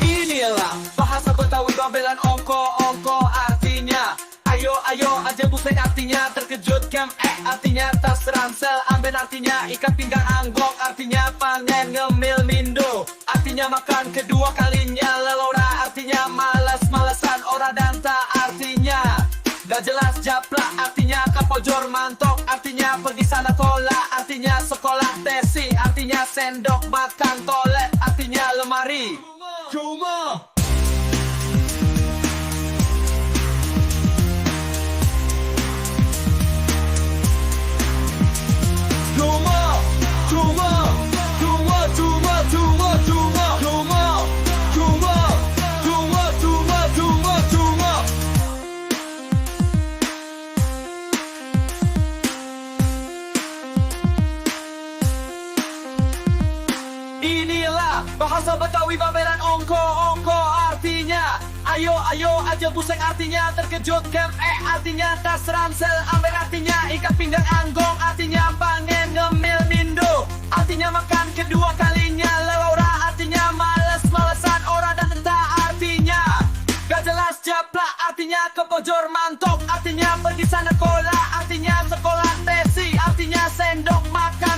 Inilah bahasa Betawi Babelan ongko-ongko artinya ayo aja buseng artinya terkejut artinya tas ransel amben artinya ikat pinggang anggok artinya pangen ngemil mindo artinya makan kedua kalinya lelora artinya malas-malasan ora danta artinya gak jelas japlak artinya kapojor mantok artinya pergi sana tolak artinya sekolah tesi artinya sendok makan toilet artinya lemari cuma Inilah bahasa Betawi Babelan ongko-ongko artinya ayo aja buseng artinya terkejut artinya tas ransel amben artinya ikat pinggang anggong artinya pangen ngemil mindo artinya makan kedua kalinya lelora artinya males-malesan ora dan entah artinya gak jelas japlak artinya kepojor mantok artinya pergi sana kola artinya sekolah tesi artinya sendok makan